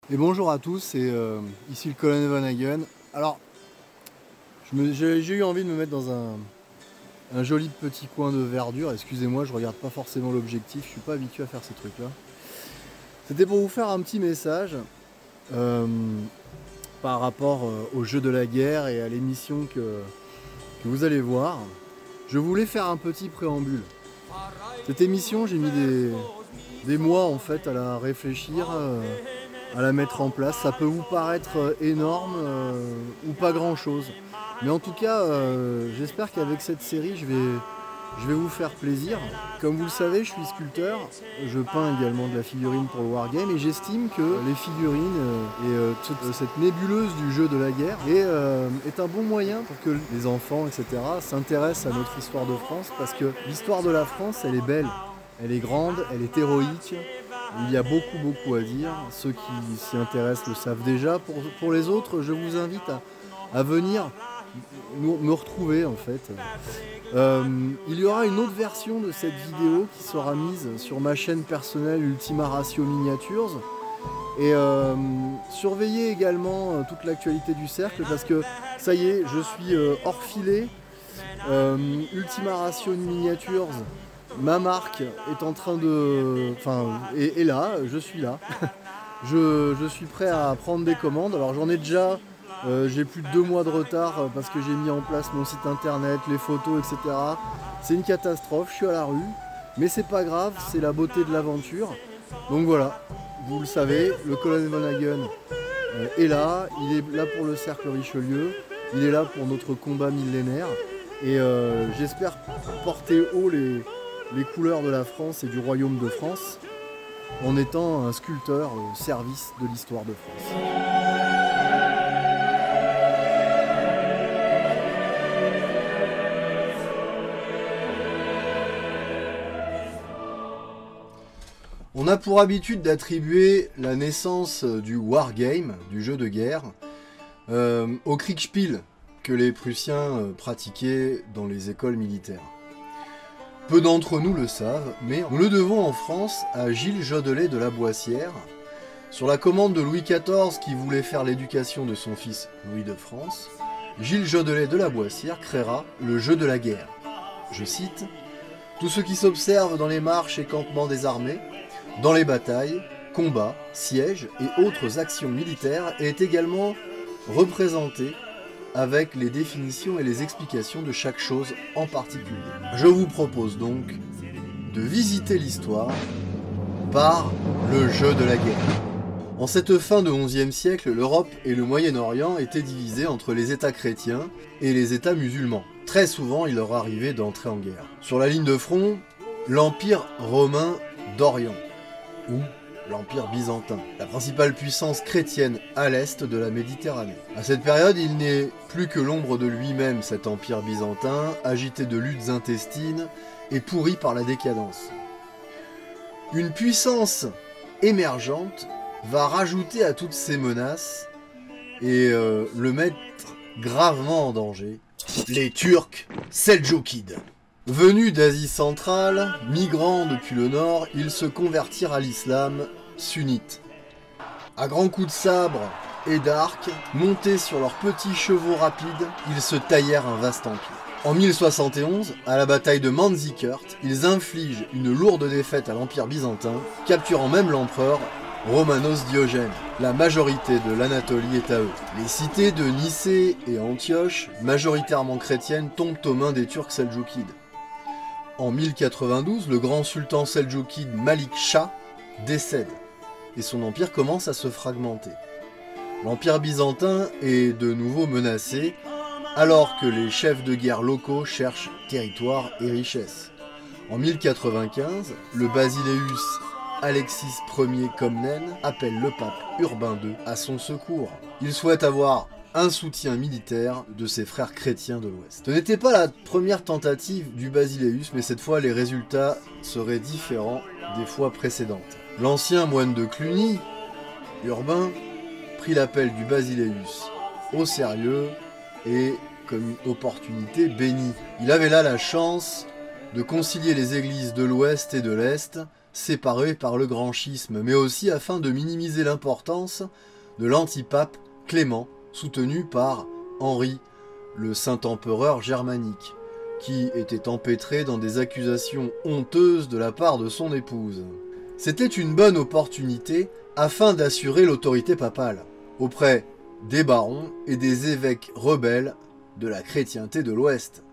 Et bonjour à tous, c'est ici le colonel Van Hagen. Alors, j'ai eu envie de me mettre dans un joli petit coin de verdure. Excusez-moi, je regarde pas forcément l'objectif, je suis pas habitué à faire ces trucs-là. C'était pour vous faire un petit message euh, par rapport au jeu de la guerre et à l'émission que vous allez voir. Je voulais faire un petit préambule. Cette émission, j'ai mis des mois en fait à la réfléchir, à la mettre en place. Ça peut vous paraître énorme ou pas grand chose. Mais en tout cas, j'espère qu'avec cette série, je vais vous faire plaisir. Comme vous le savez, je suis sculpteur. Je peins également de la figurine pour le Wargame et j'estime que les figurines et toute cette nébuleuse du jeu de la guerre est un bon moyen pour que les enfants, etc., s'intéressent à notre histoire de France parce que l'histoire de la France, elle est belle. Elle est grande, elle est héroïque, il y a beaucoup à dire. Ceux qui s'y intéressent le savent déjà. Pour les autres, je vous invite à venir me retrouver en fait. Il y aura une autre version de cette vidéo qui sera mise sur ma chaîne personnelle Ultima Ratio Miniatures. Et surveillez également toute l'actualité du cercle parce que ça y est, je suis hors filet. Ultima Ratio Miniatures, ma marque est en train de... Enfin, est là, je suis là. je suis prêt à prendre des commandes. Alors j'en ai déjà, j'ai plus de 2 mois de retard parce que j'ai mis en place mon site internet, les photos, etc. C'est une catastrophe, je suis à la rue. Mais c'est pas grave, c'est la beauté de l'aventure. Donc voilà, vous le savez, le colonel Van Hagen est là. Il est là pour le cercle Richelieu. Il est là pour notre combat millénaire. Et j'espère porter haut les couleurs de la France et du royaume de France en étant un sculpteur au service de l'histoire de France. On a pour habitude d'attribuer la naissance du wargame, du jeu de guerre, au Kriegspiel que les Prussiens pratiquaient dans les écoles militaires. Peu d'entre nous le savent, mais nous le devons en France à Gilles Jodelet de la Boissière, sur la commande de Louis XIV qui voulait faire l'éducation de son fils Louis de France. Gilles Jodelet de la Boissière créera le jeu de la guerre. Je cite, « Tout ce qui s'observe dans les marches et campements des armées, dans les batailles, combats, sièges et autres actions militaires est également représenté avec les définitions et les explications de chaque chose en particulier. Je vous propose donc de visiter l'histoire par le jeu de la guerre. En cette fin de XIe siècle, l'Europe et le Moyen-Orient étaient divisés entre les États chrétiens et les États musulmans. Très souvent, il leur arrivait d'entrer en guerre. Sur la ligne de front, l'Empire romain d'Orient, ou l'Empire byzantin, la principale puissance chrétienne à l'est de la Méditerranée. À cette période, il n'est plus que l'ombre de lui-même, cet empire byzantin, agité de luttes intestines et pourri par la décadence. Une puissance émergente va rajouter à toutes ces menaces et le mettre gravement en danger, les Turcs seldjoukides. Venus d'Asie centrale, migrant depuis le nord, ils se convertirent à l'islam sunnite. À grands coups de sabre et d'arc, montés sur leurs petits chevaux rapides, ils se taillèrent un vaste empire. En 1071, à la bataille de Manzikert, ils infligent une lourde défaite à l'Empire byzantin, capturant même l'empereur Romanos Diogène. La majorité de l'Anatolie est à eux. Les cités de Nicée et Antioche, majoritairement chrétiennes, tombent aux mains des Turcs seldjoukides. En 1092, le grand sultan seldjoukide Malik Shah décède et son empire commence à se fragmenter. L'empire byzantin est de nouveau menacé alors que les chefs de guerre locaux cherchent territoire et richesse. En 1095, le basileus Alexis Ier Comnène appelle le pape Urbain II à son secours. Il souhaite avoir un soutien militaire de ses frères chrétiens de l'Ouest. Ce n'était pas la première tentative du basileus, mais cette fois les résultats seraient différents des fois précédentes. L'ancien moine de Cluny, Urbain, prit l'appel du basileus au sérieux et, comme une opportunité, bénit. Il avait là la chance de concilier les églises de l'Ouest et de l'Est, séparés par le grand schisme, mais aussi afin de minimiser l'importance de l'antipape Clément, soutenu par Henri, le saint-empereur germanique, qui était empêtré dans des accusations honteuses de la part de son épouse. C'était une bonne opportunité afin d'assurer l'autorité papale auprès des barons et des évêques rebelles de la chrétienté de l'Ouest,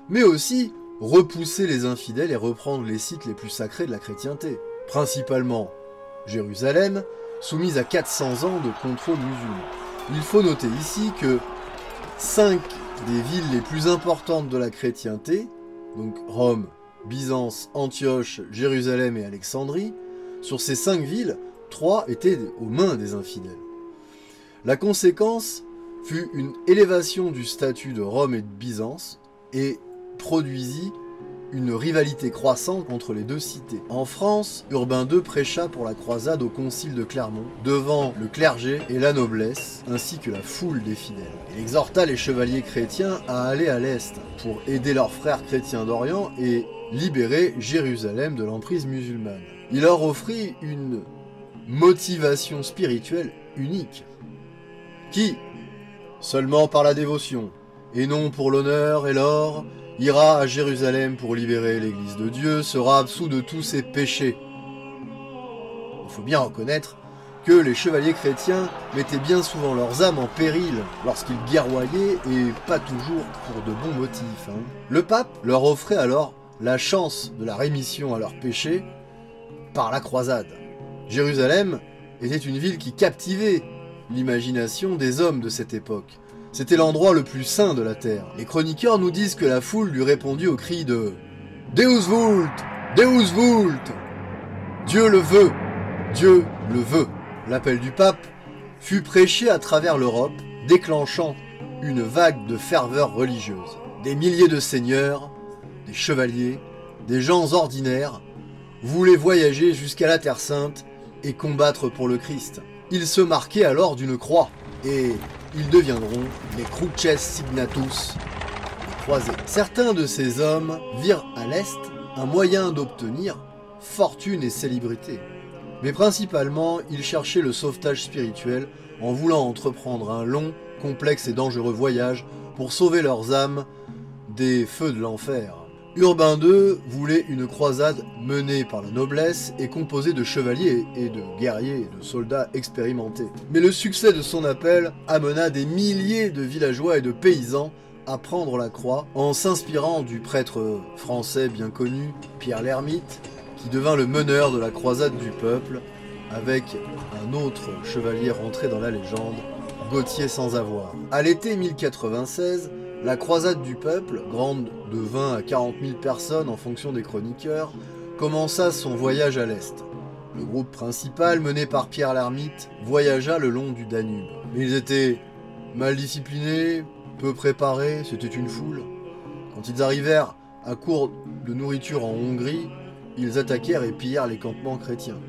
mais aussi repousser les infidèles et reprendre les sites les plus sacrés de la chrétienté, principalement Jérusalem, soumise à 400 ans de contrôle musulman. Il faut noter ici que 5 des villes les plus importantes de la chrétienté, donc Rome, Byzance, Antioche, Jérusalem et Alexandrie, sur ces 5 villes, 3 étaient aux mains des infidèles. La conséquence fut une élévation du statut de Rome et de Byzance et produisit une rivalité croissante entre les deux cités. En France, Urbain II prêcha pour la croisade au concile de Clermont, devant le clergé et la noblesse, ainsi que la foule des fidèles. Il exhorta les chevaliers chrétiens à aller à l'Est, pour aider leurs frères chrétiens d'Orient et libérer Jérusalem de l'emprise musulmane. Il leur offrit une motivation spirituelle unique, qui, seulement par la dévotion, et non pour l'honneur et l'or, ira à Jérusalem pour libérer l'Église de Dieu, sera absous de tous ses péchés. Il faut bien reconnaître que les chevaliers chrétiens mettaient bien souvent leurs âmes en péril lorsqu'ils guerroyaient et pas toujours pour de bons motifs. Le pape leur offrait alors la chance de la rémission à leurs péchés par la croisade. Jérusalem était une ville qui captivait l'imagination des hommes de cette époque. C'était l'endroit le plus saint de la terre. Les chroniqueurs nous disent que la foule lui répondit au cri de « Deus vult! Deus vult ! Dieu le veut! Dieu le veut !» L'appel du pape fut prêché à travers l'Europe, déclenchant une vague de ferveur religieuse. Des milliers de seigneurs, des chevaliers, des gens ordinaires voulaient voyager jusqu'à la Terre Sainte et combattre pour le Christ. Ils se marquaient alors d'une croix, et ils deviendront les Cruces Signatus, les croisés. Certains de ces hommes virent à l'Est un moyen d'obtenir fortune et célébrité. Mais principalement, ils cherchaient le sauvetage spirituel en voulant entreprendre un long, complexe et dangereux voyage pour sauver leurs âmes des feux de l'enfer. Urbain II voulait une croisade menée par la noblesse et composée de chevaliers et de guerriers et de soldats expérimentés. Mais le succès de son appel amena des milliers de villageois et de paysans à prendre la croix en s'inspirant du prêtre français bien connu, Pierre l'Ermite, qui devint le meneur de la croisade du peuple, avec un autre chevalier rentré dans la légende, Gauthier sans avoir. À l'été 1096, la croisade du peuple, grande de 20 à 40 000 personnes en fonction des chroniqueurs, commença son voyage à l'est. Le groupe principal, mené par Pierre l'Ermite, voyagea le long du Danube. Mais ils étaient mal disciplinés, peu préparés, c'était une foule. Quand ils arrivèrent à court de nourriture en Hongrie, ils attaquèrent et pillèrent les campements chrétiens.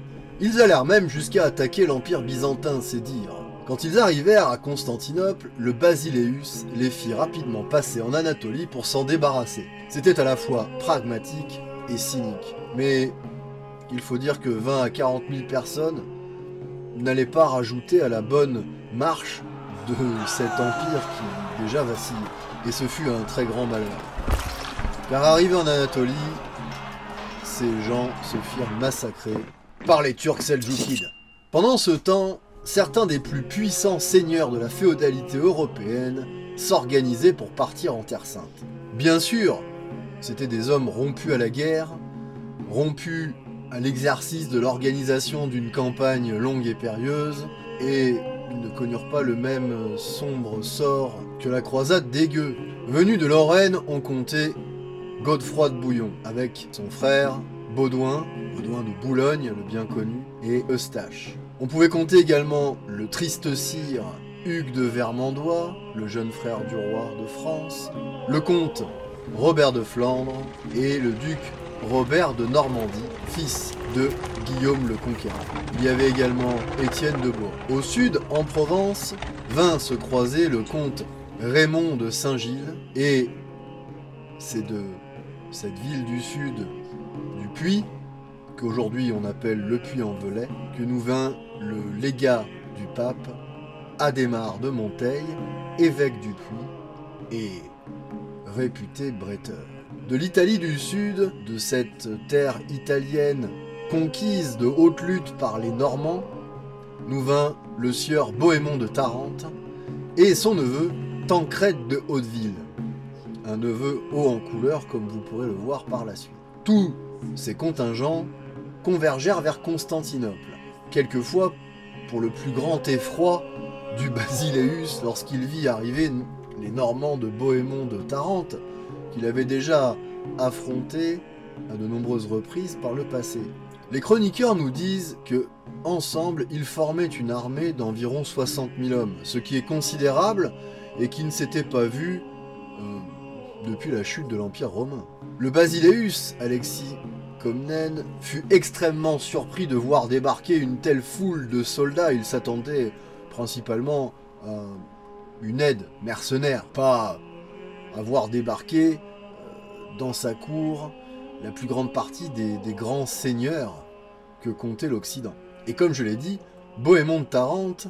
Ils allèrent même jusqu'à attaquer l'Empire byzantin, c'est dire. Quand ils arrivèrent à Constantinople, le Basileus les fit rapidement passer en Anatolie pour s'en débarrasser. C'était à la fois pragmatique et cynique. Mais il faut dire que 20 à 40 000 personnes n'allaient pas rajouter à la bonne marche de cet empire qui déjà vacillait. Et ce fut un très grand malheur. Car arrivés en Anatolie, ces gens se firent massacrer par les Turcs seldjoukides. Pendant ce temps, certains des plus puissants seigneurs de la féodalité européenne s'organisaient pour partir en Terre Sainte. Bien sûr, c'étaient des hommes rompus à la guerre, rompus à l'exercice de l'organisation d'une campagne longue et périlleuse, et ils ne connurent pas le même sombre sort que la croisade des Gueux. Venus de Lorraine, on comptait Godefroy de Bouillon, avec son frère Baudouin de Boulogne, le bien connu, et Eustache. On pouvait compter également le triste sire Hugues de Vermandois, le jeune frère du roi de France, le comte Robert de Flandre et le duc Robert de Normandie, fils de Guillaume le Conquérant. Il y avait également Étienne de Bourg. Au sud, en Provence, vint se croiser le comte Raymond de Saint-Gilles, et c'est de cette ville du sud, du Puy, qu'aujourd'hui on appelle le Puy-en-Velay, que nous vint le légat du pape, Adhémar de Monteil, évêque du Puy et réputé bretteur. De l'Italie du Sud, de cette terre italienne conquise de haute lutte par les Normands, nous vint le sieur Bohémond de Tarente et son neveu Tancrède de Hauteville, un neveu haut en couleur comme vous pourrez le voir par la suite. Tous ces contingents convergèrent vers Constantinople, quelquefois pour le plus grand effroi du Basileus lorsqu'il vit arriver les Normands de Bohémond de Tarente, qu'il avait déjà affrontés à de nombreuses reprises par le passé. Les chroniqueurs nous disent que, ensemble, ils formaient une armée d'environ 60 000 hommes, ce qui est considérable et qui ne s'était pas vu depuis la chute de l'Empire romain. Le Basileus, Alexis Comnène, fut extrêmement surpris de voir débarquer une telle foule de soldats. Il s'attendait principalement à une aide mercenaire, pas à voir débarquer dans sa cour la plus grande partie des grands seigneurs que comptait l'Occident. Et comme je l'ai dit, Bohémond de Tarente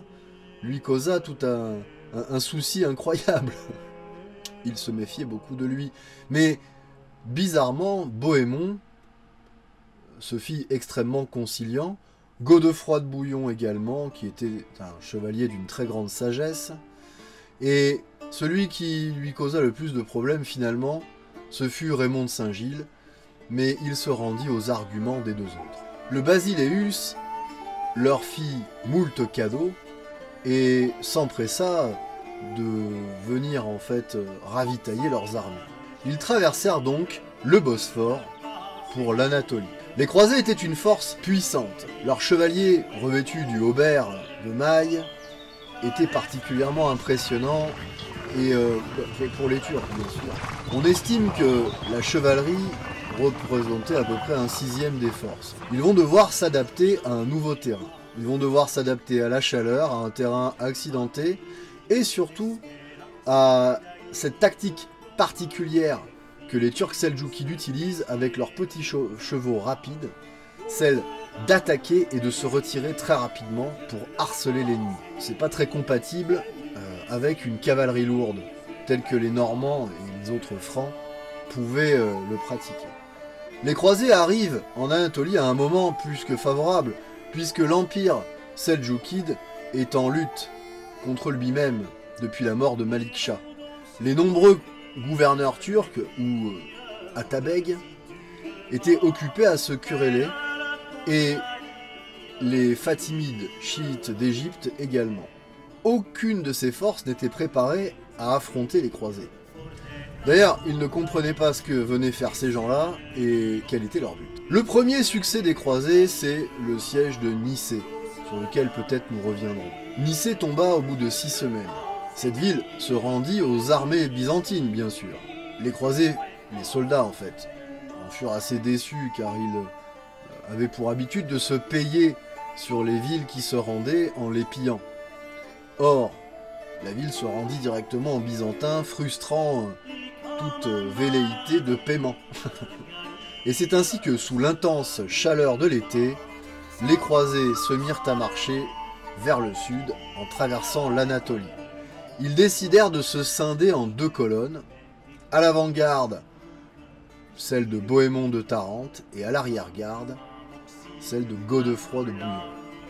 lui causa tout un souci incroyable. Il se méfiait beaucoup de lui. Mais bizarrement, Bohémond se fit extrêmement conciliant. Godefroy de Bouillon également, qui était un chevalier d'une très grande sagesse. Et celui qui lui causa le plus de problèmes finalement, ce fut Raymond de Saint-Gilles, mais il se rendit aux arguments des deux autres. Le Basileus leur fit moult cadeaux et s'empressa de venir en fait ravitailler leurs armées. Ils traversèrent donc le Bosphore pour l'Anatolie. Les croisés étaient une force puissante. Leurs chevaliers revêtus du haubert de maille étaient particulièrement impressionnants et pour les Turcs bien sûr. On estime que la chevalerie représentait à peu près un sixième des forces. Ils vont devoir s'adapter à un nouveau terrain. Ils vont devoir s'adapter à la chaleur, à un terrain accidenté et surtout à cette tactique particulière que les Turcs seldjoukides utilisent avec leurs petits chevaux rapides, celle d'attaquer et de se retirer très rapidement pour harceler l'ennemi. C'est pas très compatible avec une cavalerie lourde, telle que les Normands et les autres Francs pouvaient le pratiquer. Les croisés arrivent en Anatolie à un moment plus que favorable, puisque l'Empire seldjoukide est en lutte contre lui-même depuis la mort de Malik Shah. Les nombreux gouverneurs turcs, ou Atabeg, étaient occupés à se quereller, et les Fatimides chiites d'Égypte également. Aucune de ces forces n'était préparée à affronter les croisés. D'ailleurs, ils ne comprenaient pas ce que venaient faire ces gens-là et quel était leur but. Le premier succès des croisés, c'est le siège de Nicée, sur lequel peut-être nous reviendrons. Nicée tomba au bout de 6 semaines. Cette ville se rendit aux armées byzantines, bien sûr. Les croisés, les soldats en fait, en furent assez déçus car ils avaient pour habitude de se payer sur les villes qui se rendaient en les pillant. Or, la ville se rendit directement aux Byzantins, frustrant toute velléité de paiement. Et c'est ainsi que, sous l'intense chaleur de l'été, les croisés se mirent à marcher vers le sud en traversant l'Anatolie. Ils décidèrent de se scinder en 2 colonnes, à l'avant-garde celle de Bohémond de Tarente et à l'arrière-garde celle de Godefroy de Bouillon.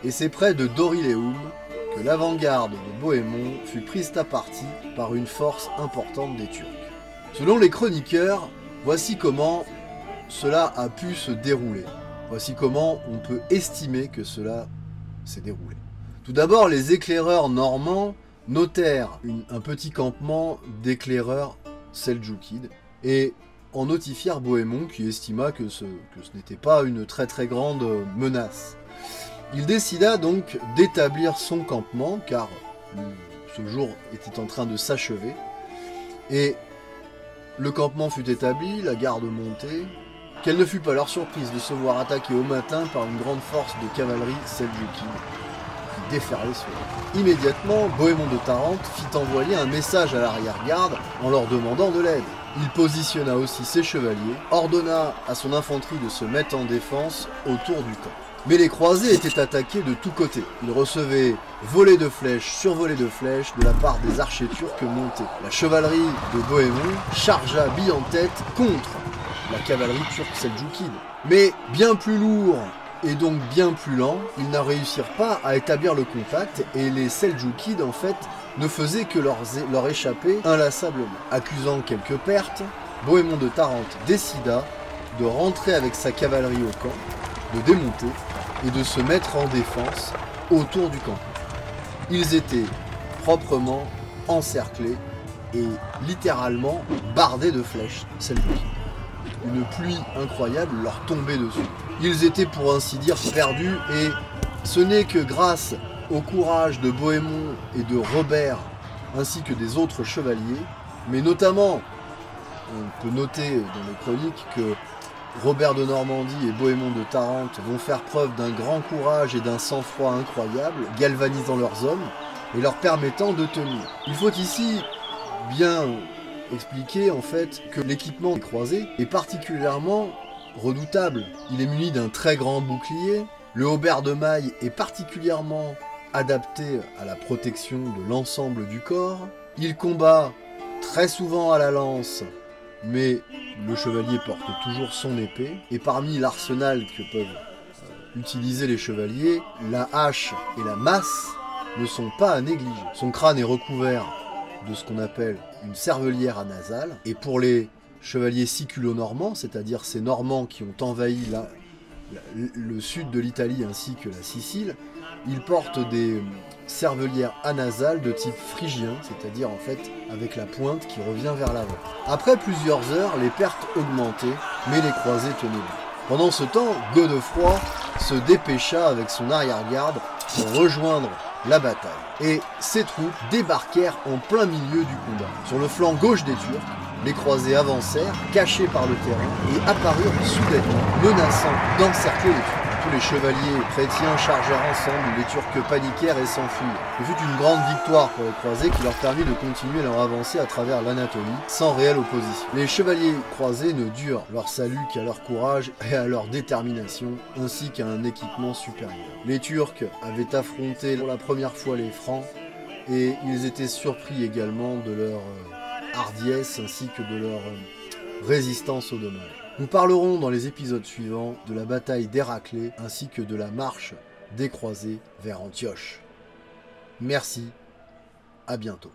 Et c'est près de Doriléum que l'avant-garde de Bohémond fut prise à partie par une force importante des Turcs. Selon les chroniqueurs, voici comment cela a pu se dérouler. Voici comment on peut estimer que cela s'est déroulé. Tout d'abord, les éclaireurs normands notèrent un petit campement d'éclaireurs seldjoukides et en notifièrent Bohémond qui estima que ce n'était pas une très très grande menace. Il décida donc d'établir son campement car ce jour était en train de s'achever et le campement fut établi, la garde montée. Quelle ne fut pas leur surprise de se voir attaquer au matin par une grande force de cavalerie seldjoukide qui déferlait sur eux. Immédiatement, Bohémond de Tarente fit envoyer un message à l'arrière-garde en leur demandant de l'aide. Il positionna aussi ses chevaliers, ordonna à son infanterie de se mettre en défense autour du camp. Mais les croisés étaient attaqués de tous côtés. Ils recevaient volées de flèches sur volées de flèches de la part des archers turcs montés. La chevalerie de Bohémond chargea bille en tête contre la cavalerie turque seldjoukide. Mais bien plus lourd et donc bien plus lent, ils ne réussirent pas à établir le contact et les seldjoukides en fait ne faisaient que leur échapper inlassablement. Accusant quelques pertes, Bohémond de Tarente décida de rentrer avec sa cavalerie au camp, de démonter et de se mettre en défense autour du camp. Ils étaient proprement encerclés et littéralement bardés de flèches, seldjoukides. Une pluie incroyable leur tombait dessus. Ils étaient pour ainsi dire perdus et ce n'est que grâce au courage de Bohémond et de Robert ainsi que des autres chevaliers, mais notamment, on peut noter dans les chroniques que Robert de Normandie et Bohémond de Tarente vont faire preuve d'un grand courage et d'un sang-froid incroyable, galvanisant leurs hommes et leur permettant de tenir. Il faut ici bien expliquer en fait que l'équipement des croisés est particulièrement redoutable. Il est muni d'un très grand bouclier, le haubert de maille est particulièrement adapté à la protection de l'ensemble du corps, il combat très souvent à la lance, mais le chevalier porte toujours son épée, et parmi l'arsenal que peuvent utiliser les chevaliers, la hache et la masse ne sont pas à négliger. Son crâne est recouvert de ce qu'on appelle une cervelière à nasale, et pour les chevaliers siculo-normands, c'est-à-dire ces Normands qui ont envahi le sud de l'Italie ainsi que la Sicile, ils portent des cervelières anasales de type phrygien, c'est-à-dire en fait avec la pointe qui revient vers l'avant. Après plusieurs heures, les pertes augmentaient, mais les croisés tenaient bon. Pendant ce temps, Godefroy se dépêcha avec son arrière-garde pour rejoindre la bataille. Et ses troupes débarquèrent en plein milieu du combat. Sur le flanc gauche des Turcs, les croisés avancèrent, cachés par le terrain, et apparurent soudainement, menaçant d'encercler les Turcs. Tous les chevaliers chrétiens chargèrent ensemble, les Turcs paniquèrent et s'enfuirent. Ce fut une grande victoire pour les croisés qui leur permit de continuer leur avancée à travers l'Anatolie, sans réelle opposition. Les chevaliers croisés ne durent leur salut qu'à leur courage et à leur détermination, ainsi qu'à un équipement supérieur. Les Turcs avaient affronté pour la première fois les Francs, et ils étaient surpris également de leur hardiesse ainsi que de leur résistance aux dommages. Nous parlerons dans les épisodes suivants de la bataille d'Héraclée ainsi que de la marche des croisés vers Antioche. Merci, à bientôt.